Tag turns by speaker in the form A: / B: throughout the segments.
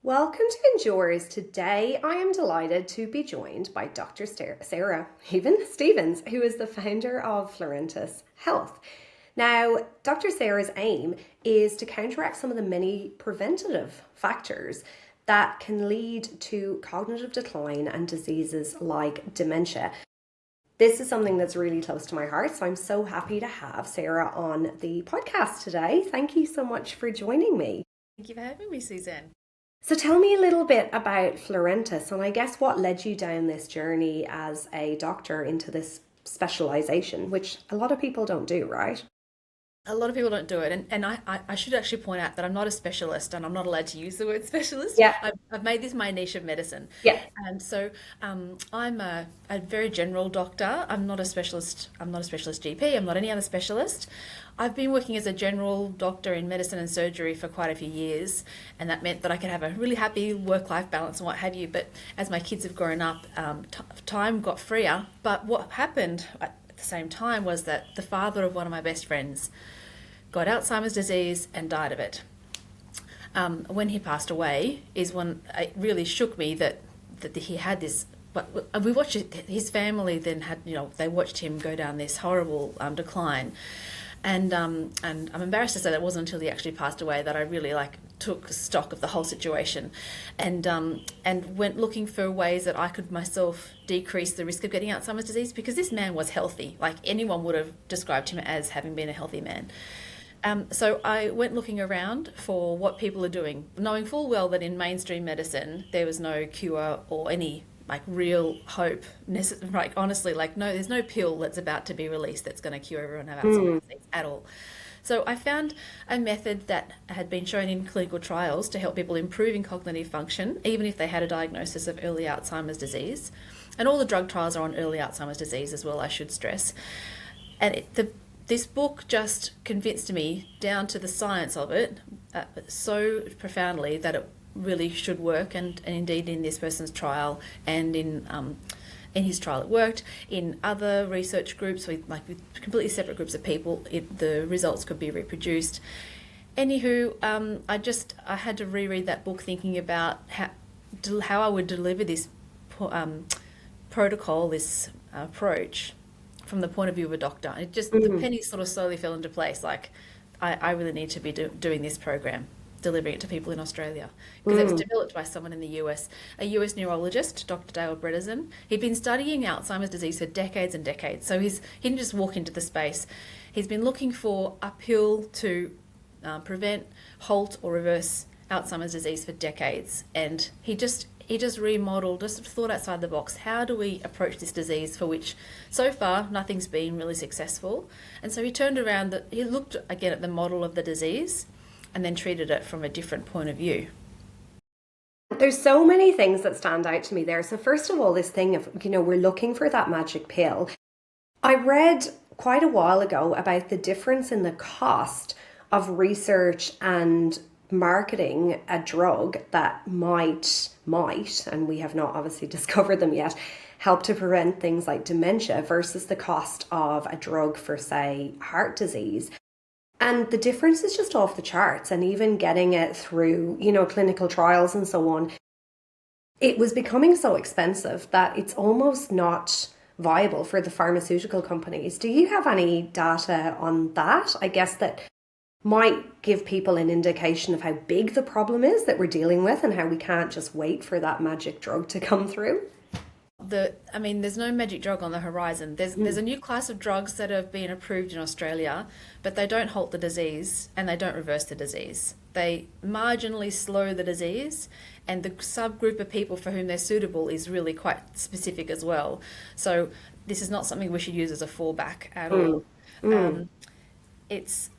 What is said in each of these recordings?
A: Welcome to Endures. Today, I am delighted to be joined by Dr. Sarah Stevens, who is the founder of Florentis Health. Now, Dr. Sarah's aim is to counteract some of the many preventative factors that can lead to cognitive decline and diseases like dementia. This is something that's really close to my heart, so I'm so happy to have Sarah on the podcast today. Thank you so much for joining me.
B: Thank you for having me, Suzanne.
A: So tell me a little bit about Florentis, and I guess what led you down this journey as a doctor into this specialization, which a lot of people don't do, right?
B: A lot of people don't do it, and I should actually point out that I'm not a specialist, and I'm not allowed to use the word specialist.
A: Yeah.
B: I've made this my niche of medicine,
A: Yeah.
B: and so I'm a very general doctor. I'm not a specialist. I'm not a specialist GP. I'm not any other specialist. I've been working as a general doctor in medicine and surgery for quite a few years, and that meant that I could have a really happy work-life balance and what have you. But as my kids have grown up, time got freer. But what happened at the same time was that the father of one of my best friends got Alzheimer's disease and died of it. When he passed away is when it really shook me that he had this. But we watched it, his family then had, they watched him go down this horrible decline. And I'm embarrassed to say that it wasn't until he actually passed away that I really took stock of the whole situation, and went looking for ways that I could myself decrease the risk of getting Alzheimer's disease, because this man was healthy. Like, anyone would have described him as having been a healthy man. So I went looking around for what people are doing, knowing full well that in mainstream medicine there was no cure or any real hope. Honestly, no, there's no pill that's about to be released that's going to cure everyone of Alzheimer's disease at all. So I found a method that had been shown in clinical trials to help people improving cognitive function, even if they had a diagnosis of early Alzheimer's disease. And all the drug trials are on early Alzheimer's disease as well, I should stress. And this book just convinced me down to the science of it so profoundly that it really should work, and indeed in this person's trial and in his trial it worked. In other research groups with completely separate groups of people, the results could be reproduced. Anywho, I had to reread that book thinking about how I would deliver this protocol, this approach from the point of view of a doctor. It just the pennies sort of slowly fell into place. I really need to be doing this program, delivering it to people in Australia, because it was developed by someone in the US, a US neurologist, Dr. Dale Bredesen. He'd been studying Alzheimer's disease for decades and decades, so he didn't just walk into the space. He's been looking for a pill to prevent, halt, or reverse Alzheimer's disease for decades, and he just remodeled, just thought outside the box. How do we approach this disease for which so far nothing's been really successful? And so he turned around, he looked again at the model of the disease and then treated it from a different point of view.
A: There's so many things that stand out to me there. So first of all, this thing of, we're looking for that magic pill. I read quite a while ago about the difference in the cost of research and marketing a drug that might, and we have not obviously discovered them yet, help to prevent things like dementia versus the cost of a drug for, say, heart disease. And the difference is just off the charts. And even getting it through, clinical trials and so on, it was becoming so expensive that it's almost not viable for the pharmaceutical companies. Do you have any data on that? I guess that might give people an indication of how big the problem is that we're dealing with and how we can't just wait for that magic drug to come through.
B: There's no magic drug on the horizon. There's a new class of drugs that have been approved in Australia, but they don't halt the disease and they don't reverse the disease. They marginally slow the disease, and the subgroup of people for whom they're suitable is really quite specific as well. So this is not something we should use as a fallback at all. It's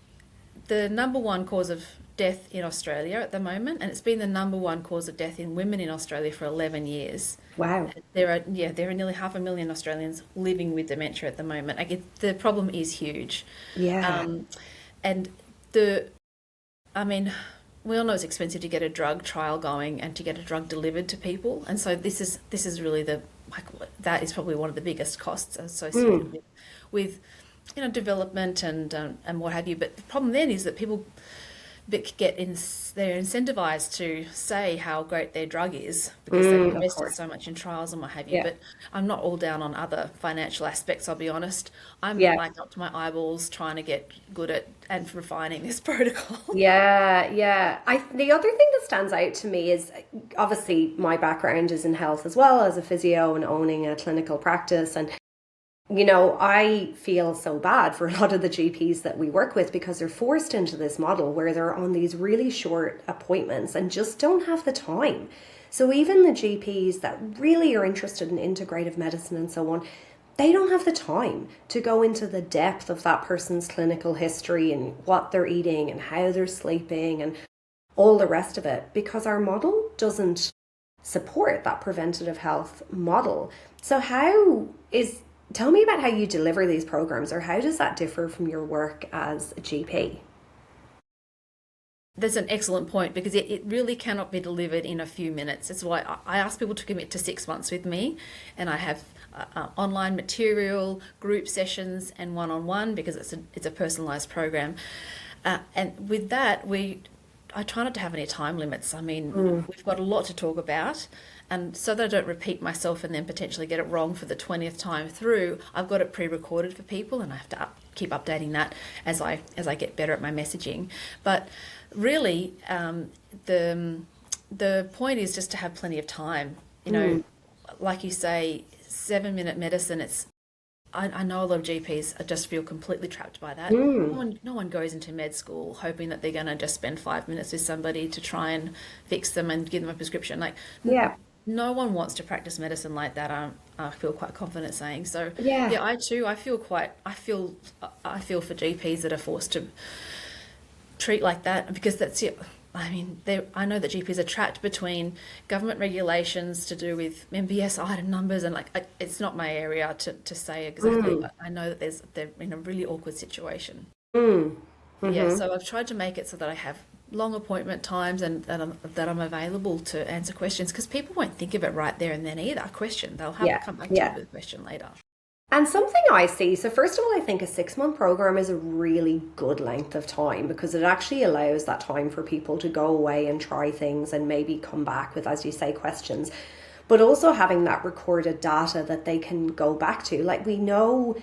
B: the number one cause of death in Australia at the moment, and it's been the number one cause of death in women in Australia for 11 years.
A: Wow.
B: There are nearly 500,000 Australians living with dementia at the moment. The problem is huge.
A: Yeah.
B: We all know it's expensive to get a drug trial going and to get a drug delivered to people, and so this is really that is probably one of the biggest costs associated with development and what have you. But the problem then is that people they're incentivized to say how great their drug is because they've
A: Of
B: invested
A: course.
B: so much in trials and what have you.
A: Yeah.
B: But I'm not all down on other financial aspects, I'll be honest. I'm
A: Yeah.
B: like up to my eyeballs trying to get good at and refining this protocol.
A: Yeah, yeah. The other thing that stands out to me is obviously my background is in health as well as a physio and owning a clinical practice. And I feel so bad for a lot of the GPs that we work with because they're forced into this model where they're on these really short appointments and just don't have the time. So even the GPs that really are interested in integrative medicine and so on, they don't have the time to go into the depth of that person's clinical history and what they're eating and how they're sleeping and all the rest of it because our model doesn't support that preventative health model. So tell me about how you deliver these programs, or how does that differ from your work as a GP?
B: That's an excellent point because it really cannot be delivered in a few minutes. That's why I ask people to commit to 6 months with me, and I have online material, group sessions, and one-on-one because it's a personalised program. And with that, I try not to have any time limits. I mean, we've got a lot to talk about, and so that I don't repeat myself and then potentially get it wrong for the 20th time through, I've got it pre-recorded for people, and I have to keep updating that as I get better at my messaging. But really, the point is just to have plenty of time. Like you say, 7-minute medicine. I know a lot of GPs just feel completely trapped by that. No one goes into med school hoping that they're going to just spend 5 minutes with somebody to try and fix them and give them a prescription. Like,
A: Yeah.
B: no one wants to practice medicine like that. I feel quite confident saying so.
A: Yeah.
B: Yeah, I too. I feel for GPs that are forced to treat like that because that's it. I mean, I know that GPs are trapped between government regulations to do with MBS item numbers and it's not my area to say exactly, but I know that they're in a really awkward situation. Yeah, so I've tried to make it so that I have long appointment times and that I'm available to answer questions because people won't think of it right there and then either. A question, they'll have to come back to you with a question later.
A: And something I see, so first of all, I think a 6-month program is a really good length of time because it actually allows that time for people to go away and try things and maybe come back with, as you say, questions. But also having that recorded data that they can go back to. Like, we know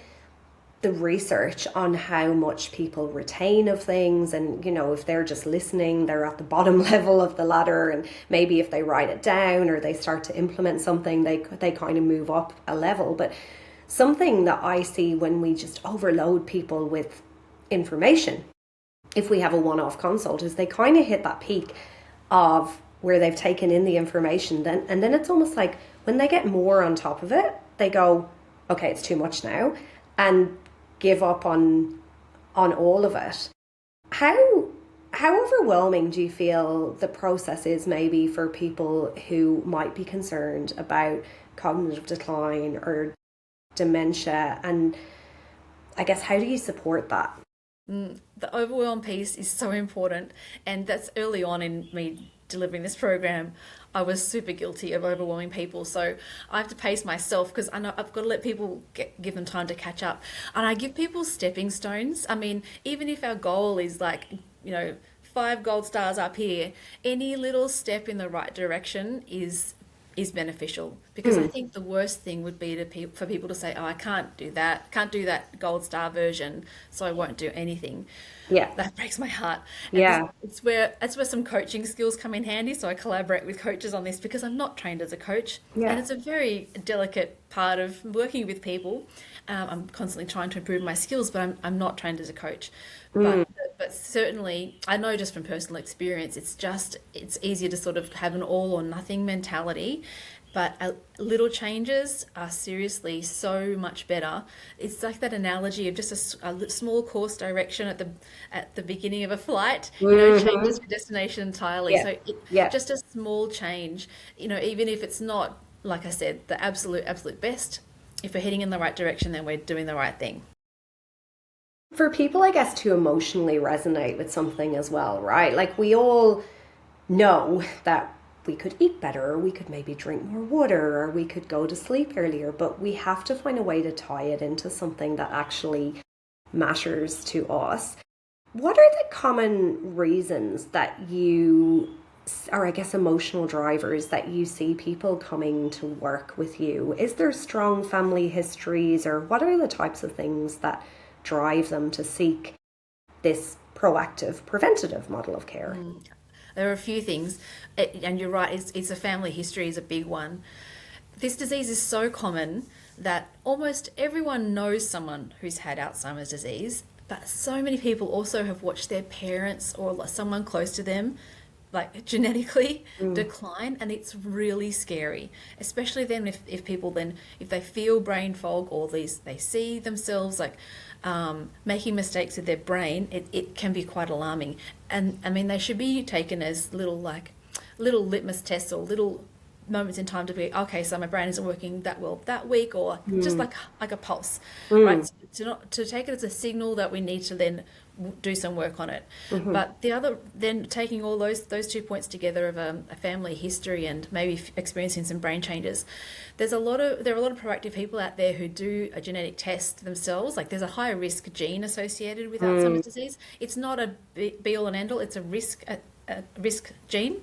A: the research on how much people retain of things, and if they're just listening, they're at the bottom level of the ladder, and maybe if they write it down or they start to implement something, they kind of move up a level. But something that I see when we just overload people with information, if we have a one-off consult, is they kind of hit that peak of where they've taken in the information, and then it's almost like when they get more on top of it, they go, okay, it's too much now, and give up on all of it. How overwhelming do you feel the process is maybe for people who might be concerned about cognitive decline or dementia, and I guess how do you support that?
B: The overwhelm piece is so important, and that's early on in me delivering this program. I was super guilty of overwhelming people, so I have to pace myself because I know I've got to let people give them time to catch up, and I give people stepping stones. I mean, even if our goal is 5 gold stars up here, any little step in the right direction is beneficial because I think the worst thing would be for people to say, oh, I can't do that gold star version, so I won't do anything.
A: Yeah.
B: That breaks my heart.
A: Yeah.
B: It's where some coaching skills come in handy, so I collaborate with coaches on this because I'm not trained as a coach.
A: Yeah.
B: And it's a very delicate part of working with people. I'm constantly trying to improve my skills, but I'm not trained as a coach. But certainly, I know just from personal experience, it's easier to sort of have an all or nothing mentality. But little changes are seriously so much better. It's like that analogy of just a small course direction at the beginning of a flight, changes your destination entirely.
A: Yeah.
B: So just a small change, even if it's not, like I said, the absolute best, if we're heading in the right direction, then we're doing the right thing.
A: For people, I guess, to emotionally resonate with something as well, right? Like, we all know that we could eat better, or we could maybe drink more water, or we could go to sleep earlier, but we have to find a way to tie it into something that actually matters to us. What are the common reasons that you, or I guess emotional drivers that you see people coming to work with you? Is there strong family histories, or what are the types of things that drive them to seek this proactive, preventative model of care?
B: There are a few things, and you're right, it's a family history is a big one. This disease is so common that almost everyone knows someone who's had Alzheimer's disease, but so many people also have watched their parents or someone close to them like genetically decline, and it's really scary, especially then if people then if they feel brain fog, or these they see themselves like making mistakes with their brain. It can be quite alarming, and I mean they should be taken as little litmus tests or little moments in time to be okay, so my brain isn't working that well that week, or just like a pulse, right? So to take it as a signal that we need to then do some work on it. But the other, then taking all those 2 points together of a family history and maybe experiencing some brain changes, there are a lot of proactive people out there who do a genetic test themselves. Like there's a high risk gene associated with Alzheimer's disease. It's not a be all and end all. It's a risk gene.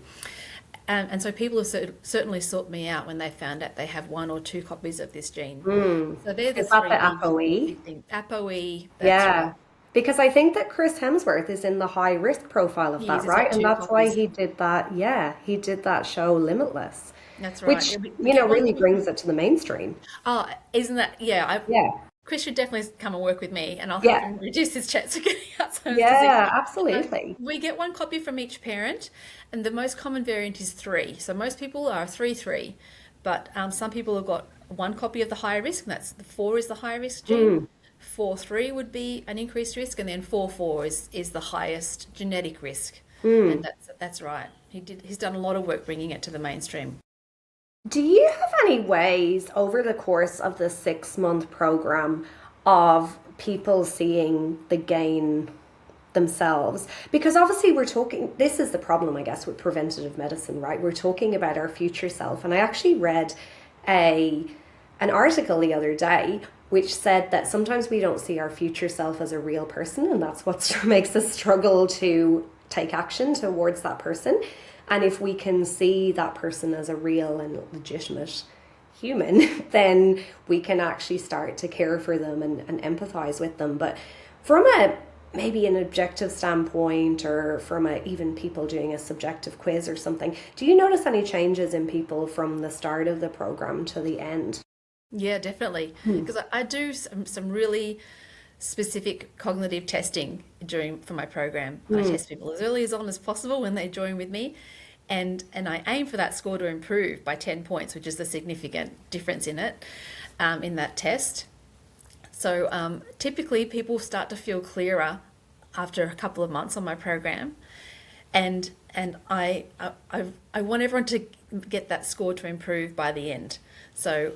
B: And so people have certainly sought me out when they found out they have one or two copies of this gene. So they're the
A: Is that
B: three
A: the
B: big
A: ApoE?
B: things. ApoE, that's right.
A: Yeah. Because I think that Chris Hemsworth is in the high risk profile of
B: He is.
A: that,
B: He's got
A: right? And
B: two
A: that's why
B: copies.
A: he did that. Yeah, he did that show Limitless,
B: That's right.
A: which,
B: Yeah, we get one
A: really
B: copy.
A: brings it to the mainstream.
B: Oh, isn't that? Yeah,
A: Yeah.
B: Chris should definitely come and work with me, and I'll help
A: Yeah.
B: him reduce his chance of getting Alzheimer's disease.
A: Yeah,
B: So
A: absolutely.
B: we get one copy from each parent, and the most common variant is three. So most people are 3-3, but some people have got one copy of the higher risk, and that's the four is the higher risk gene. 4-3 would be an increased risk, and then 4-4 is the highest genetic risk, and that's right. He's done a lot of work bringing it to the mainstream.
A: Do you have any ways over the course of the 6 month program of people seeing the gain themselves? Because obviously we're talking, this is the problem, I guess, with preventative medicine, right? We're talking about our future self. And I actually read a an article the other day which said that sometimes we don't see our future self as a real person, and that's what makes us struggle to take action towards that person. And if we can see that person as a real and legitimate human, then we can actually start to care for them and empathize with them. But from a maybe an objective standpoint, or from a, even people doing a subjective quiz or something, do you notice any changes in people from the start of the program to the end?
B: Yeah, definitely. Because I do some really specific cognitive testing during for my program. I test people as early as on as possible when they join with me, and I aim for that score to improve by 10 points, which is the significant difference in it, in that test. So typically people start to feel clearer after a couple of months on my program, and I want everyone to get that score to improve by the end. So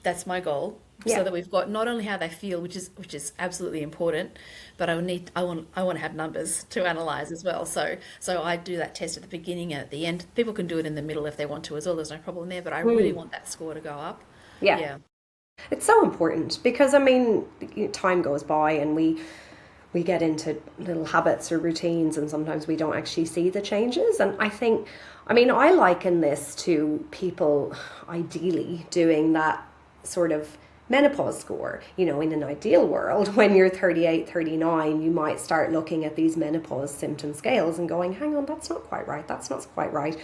B: that's my goal, so
A: Yeah.
B: that we've got not only how they feel, which is absolutely important, but I want to have numbers to analyze as well. So I do that test at the beginning and at the end. People can do it in the middle if they want to as well. There's no problem there, but I really want that score to go up.
A: Yeah.
B: Yeah.
A: It's so important because I mean, time goes by and we get into little habits or routines, and sometimes we don't actually see the changes. And I think, I mean, I liken this to people ideally doing that sort of menopause score. In an ideal world, when you're 38, 39, you might start looking at these menopause symptom scales and going, hang on, that's not quite right, that's not quite right.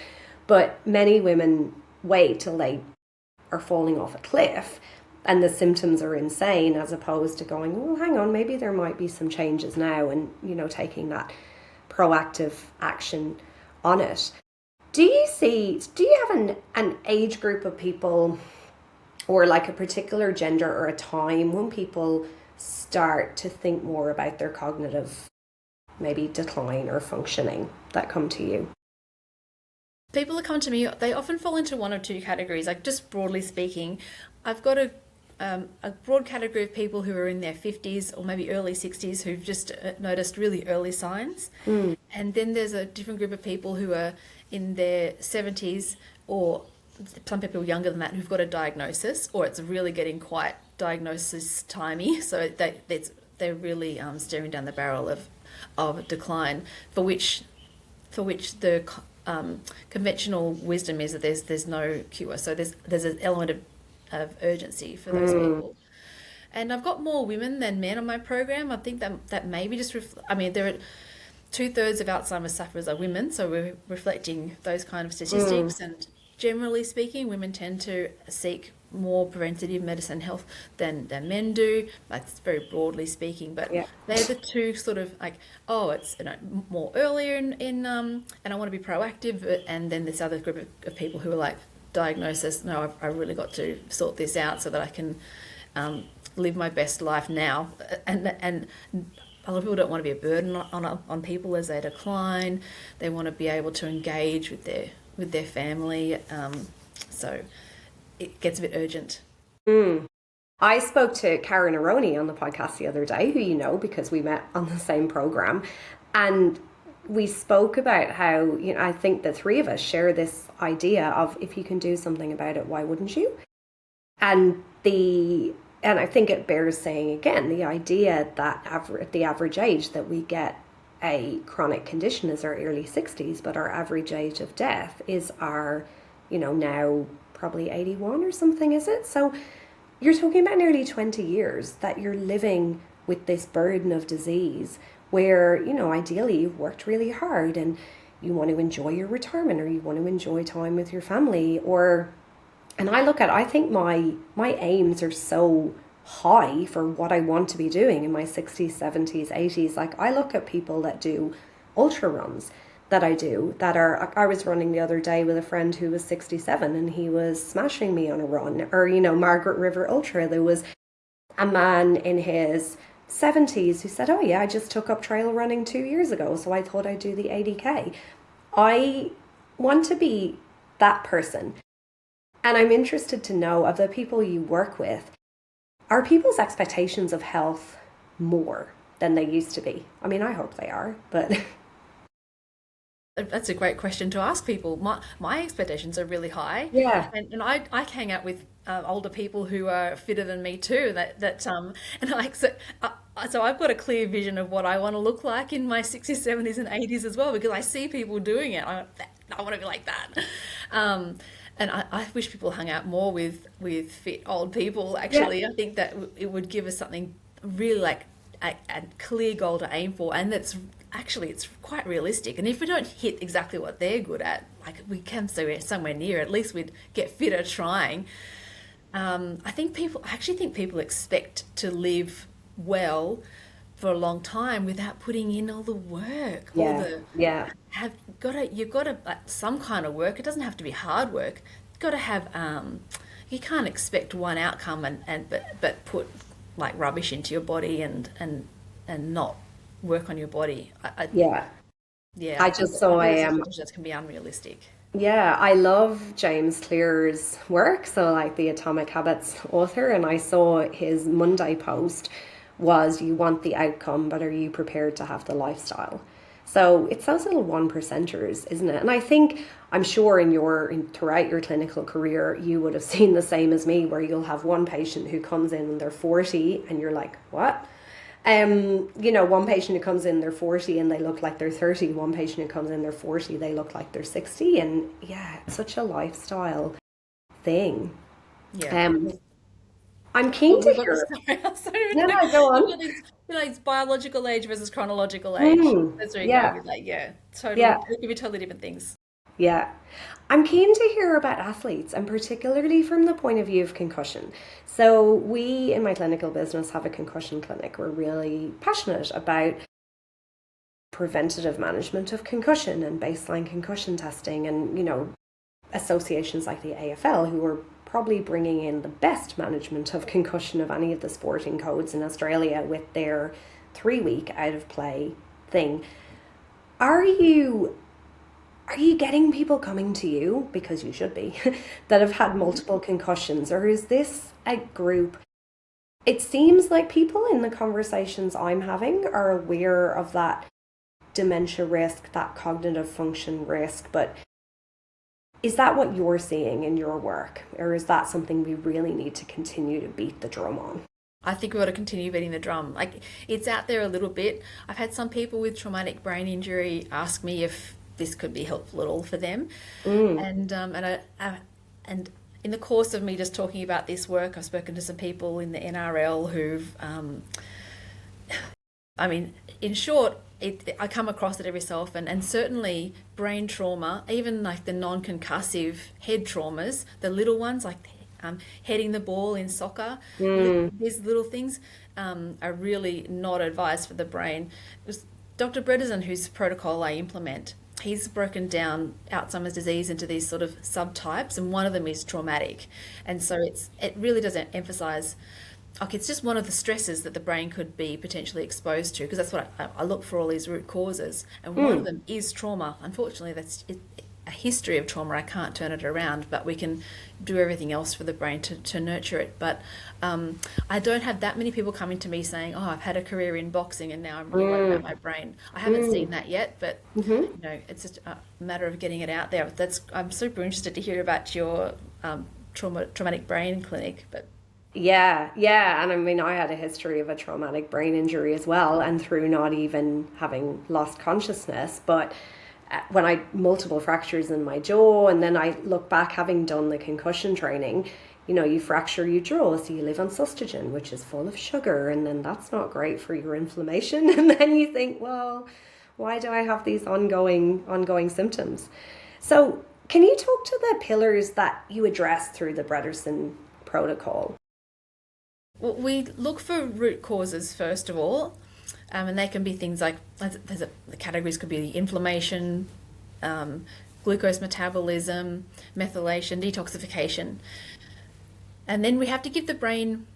A: But many women wait till they are falling off a cliff and the symptoms are insane, as opposed to going, well, hang on, maybe there might be some changes now, and taking that proactive action on it. Do you have an age group of people, or like a particular gender or a time when people start to think more about their cognitive maybe decline or functioning, that come to you?
B: People that come to me, they often fall into one or two categories. Like just broadly speaking, I've got a broad category of people who are in their 50s or maybe early 60s who've just noticed really early signs. And then there's a different group of people who are in their 70s, or some people younger than that, who've got a diagnosis, or it's really getting quite diagnosis timey. So they're really staring down the barrel of decline, for which the conventional wisdom is that there's no cure. So there's an element of urgency for those people. And I've got more women than men on my program. I think that maybe just I mean, there are 2/3 of Alzheimer's sufferers are women, so we're reflecting those kind of statistics. And generally speaking, women tend to seek more preventative medicine health than men do. That's very broadly speaking, but
A: Yeah.
B: they're the two sort of like, oh, it's more earlier in and I want to be proactive, and then this other group of people who are like diagnosis. No, I really got to sort this out so that I can live my best life now, and a lot of people don't want to be a burden on people as they decline. They want to be able to engage with their family. So it gets a bit urgent.
A: I spoke to Karen Aroni on the podcast the other day, who you know because we met on the same program, and we spoke about how, I think the three of us share this idea of, if you can do something about it, why wouldn't you? And I think it bears saying again, the idea that the average age that we get a chronic condition is our early 60s, but our average age of death is our, now probably 81 or something, is it? So you're talking about nearly 20 years that you're living with this burden of disease where, ideally you've worked really hard and you want to enjoy your retirement, or you want to enjoy time with your family, and I think my aims are so high for what I want to be doing in my 60s, 70s, 80s. Like, I look at people that do ultra runs that I was running the other day with a friend who was 67 and he was smashing me on a run. Or, Margaret River Ultra, there was a man in his 70s who said, oh yeah, I just took up trail running 2 years ago, so I thought I'd do the 80K. I want to be that person. And I'm interested to know, of the people you work with, are people's expectations of health more than they used to be? I mean, I hope they are, but...
B: That's a great question to ask people. My expectations are really high.
A: Yeah.
B: And I hang out with older people who are fitter than me too. So I've got a clear vision of what I want to look like in my 60s, 70s, and 80s as well, because I see people doing it. I want to be like that. And I wish people hung out more with fit old people, actually. Yeah. I think that it would give us something really like a clear goal to aim for, and it's quite realistic. And if we don't hit exactly what they're good at, like we come somewhere near, at least we'd get fitter trying. I actually think people expect to live well for a long time without putting in all the work. You've got to some kind of work. It doesn't have to be hard work. You've got to have. You can't expect one outcome but put like rubbish into your body and not work on your body.
A: I just saw
B: that can be unrealistic.
A: Yeah, I love James Clear's work, so like the Atomic Habits author, and I saw his Monday post was, you want the outcome, but are you prepared to have the lifestyle? So it's those little 1%ers, isn't it? And I'm sure throughout your clinical career, you would have seen the same as me, where you'll have one patient who comes in and they're 40 and you're like, what? One patient who comes in, they're 40 and they look like they're 30. One patient who comes in, they're 40, they look like they're 60. And yeah, it's such a lifestyle thing.
B: Yeah.
A: I'm keen to hear.
B: Sorry.
A: No, go on.
B: It's biological age versus chronological age. That's where you go with that. Totally.
A: Yeah.
B: It could be totally different things.
A: Yeah. I'm keen to hear about athletes, and particularly from the point of view of concussion. So we, in my clinical business, have a concussion clinic. We're really passionate about preventative management of concussion and baseline concussion testing, and, associations like the AFL, who are probably bringing in the best management of concussion of any of the sporting codes in Australia with their 3-week out of play thing. Are you getting people coming to you, because you should be, that have had multiple concussions, or is this a group? It seems like people in the conversations I'm having are aware of that dementia risk, that cognitive function risk, but is that what you're seeing in your work, or is that something we really need to continue to beat the drum on?
B: I think we ought to continue beating the drum. Like it's out there a little bit. I've had some people with traumatic brain injury ask me if this could be helpful at all for them,
A: Mm.
B: and in the course of me just talking about this work, I've spoken to some people in the NRL who've, I mean, in short, I come across it every so often, and certainly brain trauma, even like the non-concussive head traumas, the little ones like heading the ball in soccer,
A: Mm.
B: these little things are really not advised for the brain. It was Dr. Bredesen, whose protocol I implement, he's broken down Alzheimer's disease into these sort of subtypes, and one of them is traumatic. And so it really doesn't emphasize, okay, it's just one of the stresses that the brain could be potentially exposed to, because that's what I look for, all these root causes, and one of
A: Mm.
B: them is trauma. Unfortunately, that's a history of trauma. I can't turn it around, but we can do everything else for the brain to nurture it. But I don't have that many people coming to me saying, "Oh, I've had a career in boxing and now I'm really worried about
A: Mm.
B: my brain." I haven't seen
A: Mm.
B: that yet, but
A: Mhm.
B: it's just a matter of getting it out there. I'm super interested to hear about your traumatic brain clinic. But
A: Yeah, yeah. And I mean, I had a history of a traumatic brain injury as well, and through not even having lost consciousness, but when I multiple fractures in my jaw, and then I look back having done the concussion training, you fracture your jaw, so you live on Sustagen, which is full of sugar, and then that's not great for your inflammation. And then you think, well, why do I have these ongoing symptoms? So, can you talk to the pillars that you address through the Brederson protocol?
B: we look for root causes first of all, and they can be things like the categories could be inflammation, um, glucose metabolism, methylation, detoxification, and then we have to give the brain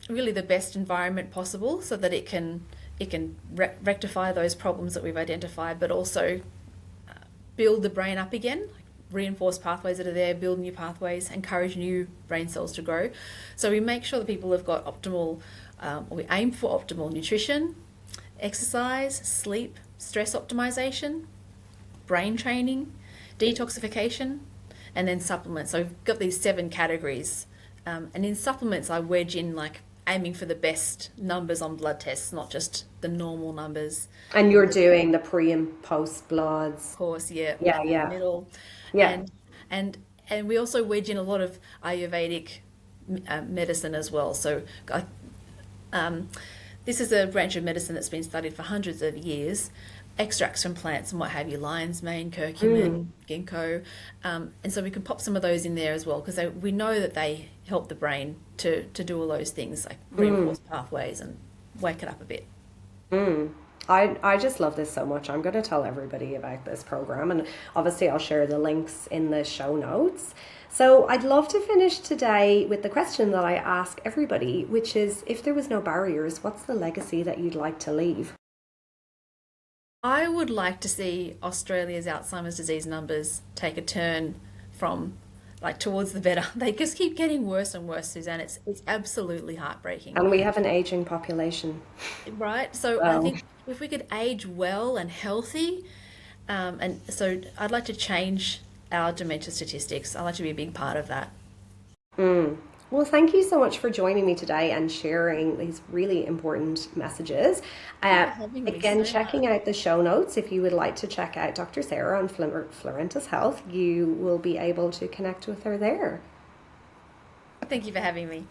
B: really the best environment possible so that it can rectify those problems that we've identified, but also build the brain up again, reinforce pathways that are there, build new pathways, encourage new brain cells to grow. So we make sure that people have got we aim for optimal nutrition, exercise, sleep, stress optimization, brain training, detoxification, and then supplements. So we've got these 7 categories. And in supplements, I wedge in like aiming for the best numbers on blood tests, not just the normal numbers.
A: And you're doing the pre and post bloods.
B: Course, yeah,
A: Yeah,
B: in the
A: yeah,
B: middle,
A: yeah.
B: and and and we also wedge in a lot of Ayurvedic medicine as well. So, um, this is a branch of medicine that's been studied for hundreds of years. Extracts from plants and what have you, lion's mane, curcumin,
A: Mm.
B: ginkgo, and so we can pop some of those in there as well because we know that they help the brain to do all those things like
A: Mm.
B: reinforce pathways and wake it up a bit.
A: Mm. I just love this so much. I'm going to tell everybody about this program, and obviously I'll share the links in the show notes. So I'd love to finish today with the question that I ask everybody, which is, if there was no barriers, what's the legacy that you'd like to leave?
B: I would like to see Australia's Alzheimer's disease numbers take a turn from like towards the better. They just keep getting worse and worse, Suzanne. It's absolutely heartbreaking,
A: And we have an aging population.
B: right? So I
A: Well,
B: think if we could age well and healthy, and so I'd like to change our dementia statistics. I'd like to be a big part of that.
A: mm. Well, thank you so much for joining me today and sharing these really important messages.
B: Thank you
A: Uh,
B: for having me
A: Again,
B: so much.
A: checking out the show notes, if you would like to check out Dr. Sarah on Florentis Health, you will be able to connect with her there.
B: Thank you for having me.